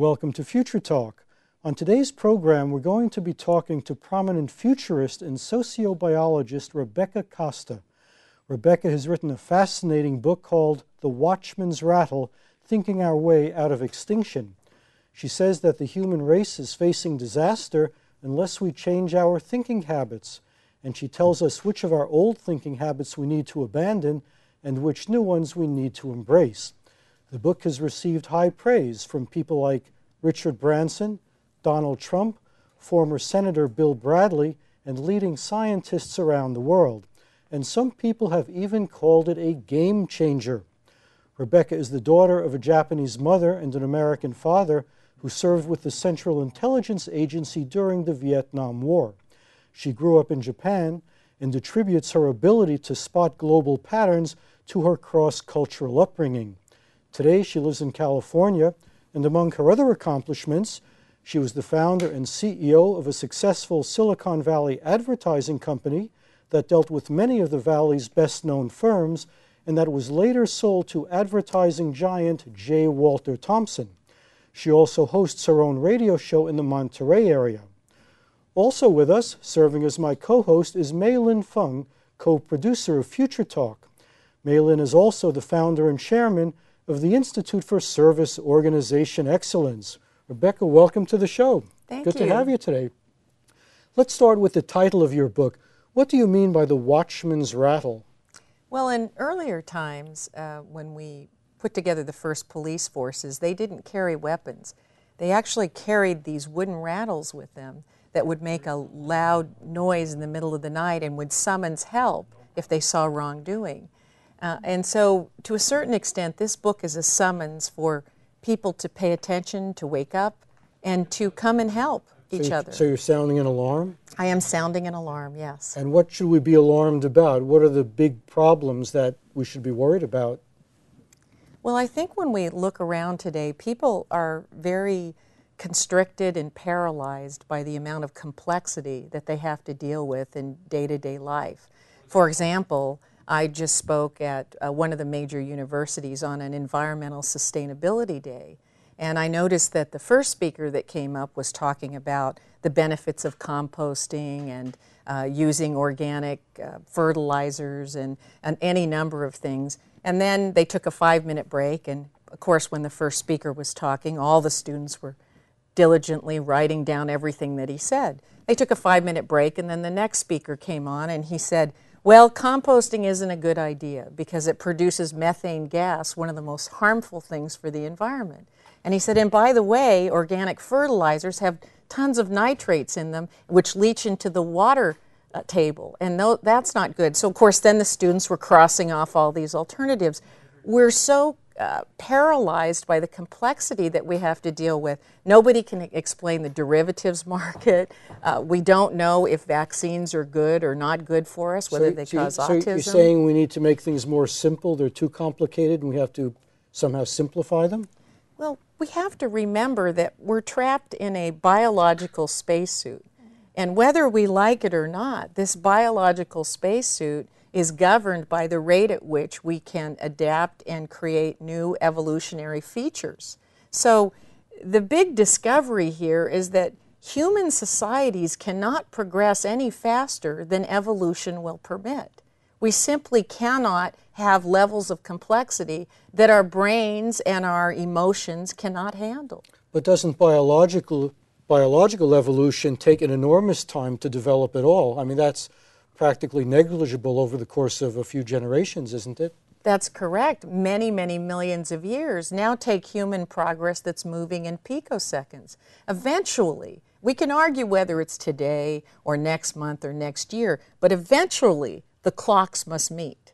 Welcome to Future Talk. On today's program, we're going to be talking to prominent futurist and sociobiologist Rebecca Costa. Rebecca has written a fascinating book called The Watchman's Rattle, Thinking Our Way Out of Extinction. She says that the human race is facing disaster unless we change our thinking habits, and she tells us which of our old thinking habits we need to abandon and which new ones we need to embrace. The book has received high praise from people like Richard Branson, Donald Trump, former Senator Bill Bradley, and leading scientists around the world. And some people have even called it a game changer. Rebecca is the daughter of a Japanese mother and an American father who served with the Central Intelligence Agency during the Vietnam War. She grew up in Japan and attributes her ability to spot global patterns to her cross-cultural upbringing. Today, she lives in California, and among her other accomplishments, she was the founder and CEO of a successful Silicon Valley advertising company that dealt with many of the Valley's best-known firms, and that was later sold to advertising giant J. Walter Thompson. She also hosts her own radio show in the Monterey area. Also with us, serving as my co-host, is Mei-Lin Feng, co-producer of Future Talk. Mei-Lin is also the founder and chairman of the Institute for Service Organization Excellence. Rebecca, welcome to the show. Thank you. Good to have you today. Let's start with the title of your book. What do you mean by the Watchman's Rattle? Well, in earlier times, when we put together the first police forces, they didn't carry weapons. They actually carried these wooden rattles with them that would make a loud noise in the middle of the night and would summons help if they saw wrongdoing. And so, to a certain extent, this book is a summons for people to pay attention, to wake up, and to come and help each other. So you're sounding an alarm? I am sounding an alarm, yes. And what should we be alarmed about? What are the big problems that we should be worried about? Well, I think when we look around today, people are very constricted and paralyzed by the amount of complexity that they have to deal with in day-to-day life. For example, I just spoke at one of the major universities on an environmental sustainability day, and I noticed that the first speaker that came up was talking about the benefits of composting and using organic fertilizers and any number of things. And then they took a 5-minute break, and of course when the first speaker was talking, all the students were diligently writing down everything that he said. They took a 5-minute break, and then the next speaker came on and he said, well, composting isn't a good idea because it produces methane gas, one of the most harmful things for the environment. And he said, and by the way, organic fertilizers have tons of nitrates in them which leach into the water table, and that's not good. So of course then the students were crossing off all these alternatives. We're so paralyzed by the complexity that we have to deal with. Nobody can explain the derivatives market. We don't know if vaccines are good or not good for us, whether they cause autism. So you're saying we need to make things more simple, they're too complicated, and we have to somehow simplify them? Well, we have to remember that we're trapped in a biological spacesuit. And whether we like it or not, this biological spacesuit is governed by the rate at which we can adapt and create new evolutionary features. So the big discovery here is that human societies cannot progress any faster than evolution will permit. We simply cannot have levels of complexity that our brains and our emotions cannot handle. But doesn't biological evolution take an enormous time to develop at all? I mean, that's practically negligible over the course of a few generations, isn't it? That's correct. Many, many millions of years. Now take human progress that's moving in picoseconds. Eventually, we can argue whether it's today or next month or next year, but eventually the clocks must meet.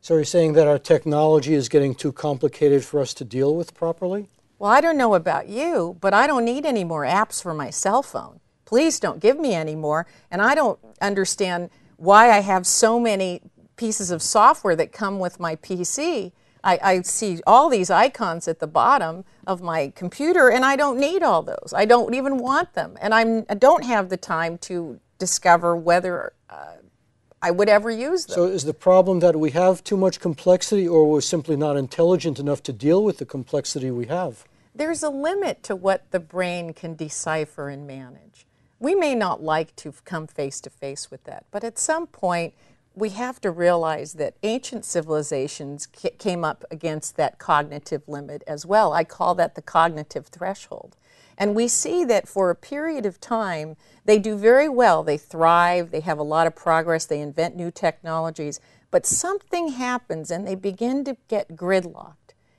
So you're saying that our technology is getting too complicated for us to deal with properly? Well, I don't know about you, but I don't need any more apps for my cell phone. Please don't give me any more. And I don't understand why I have so many pieces of software that come with my PC. I see all these icons at the bottom of my computer, and I don't need all those. I don't even want them. And I don't have the time to discover whether I would ever use them. So is the problem that we have too much complexity, or we're simply not intelligent enough to deal with the complexity we have? there's a limit to what the brain can decipher and manage. We may not like to come face to face with that, but at some point we have to realize that ancient civilizations came up against that cognitive limit as well. I call that the cognitive threshold. And we see that for a period of time, they do very well. They thrive, they have a lot of progress, they invent new technologies, but something happens and they begin to get gridlocked.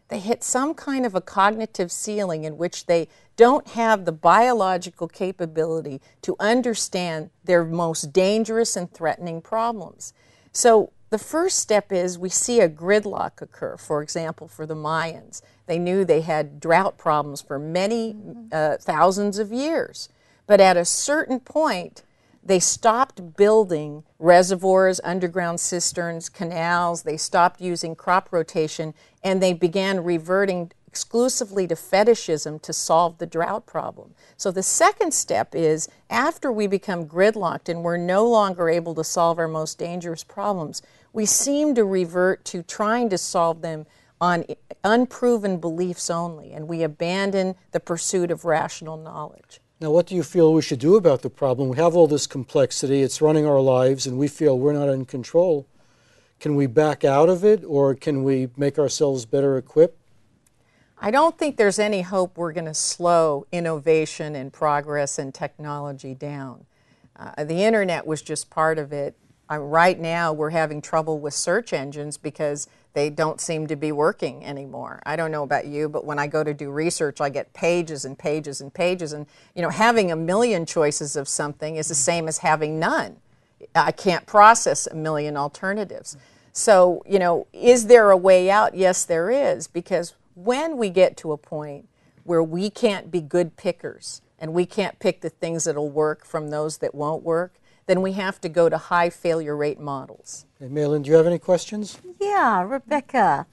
They hit some kind of a cognitive ceiling in which they don't have the biological capability to understand their most dangerous and threatening problems. So the first step is we see a gridlock occur. For example, for the Mayans, they knew they had drought problems for many thousands of years. But at a certain point, they stopped building reservoirs, underground cisterns, canals. They stopped using crop rotation, and they began reverting exclusively to fetishism to solve the drought problem. So the second step is, after we become gridlocked and we're no longer able to solve our most dangerous problems, we seem to revert to trying to solve them on unproven beliefs only, and we abandon the pursuit of rational knowledge. Now, what do you feel we should do about the problem? We have all this complexity, it's running our lives, and we feel we're not in control. Can we back out of it, or can we make ourselves better equipped? I don't think there's any hope we're going to slow innovation and progress and technology down. The internet was just part of it. Right now we're having trouble with search engines because they don't seem to be working anymore. I don't know about you, but when I go to do research, I get pages and pages and pages. And having a million choices of something is the same as having none. I can't process a million alternatives. So, is there a way out? Yes, there is, because when we get to a point where we can't be good pickers and we can't pick the things that'll work from those that won't work, then we have to go to high failure rate models. Hey, Malin, do you have any questions? Yeah, Rebecca,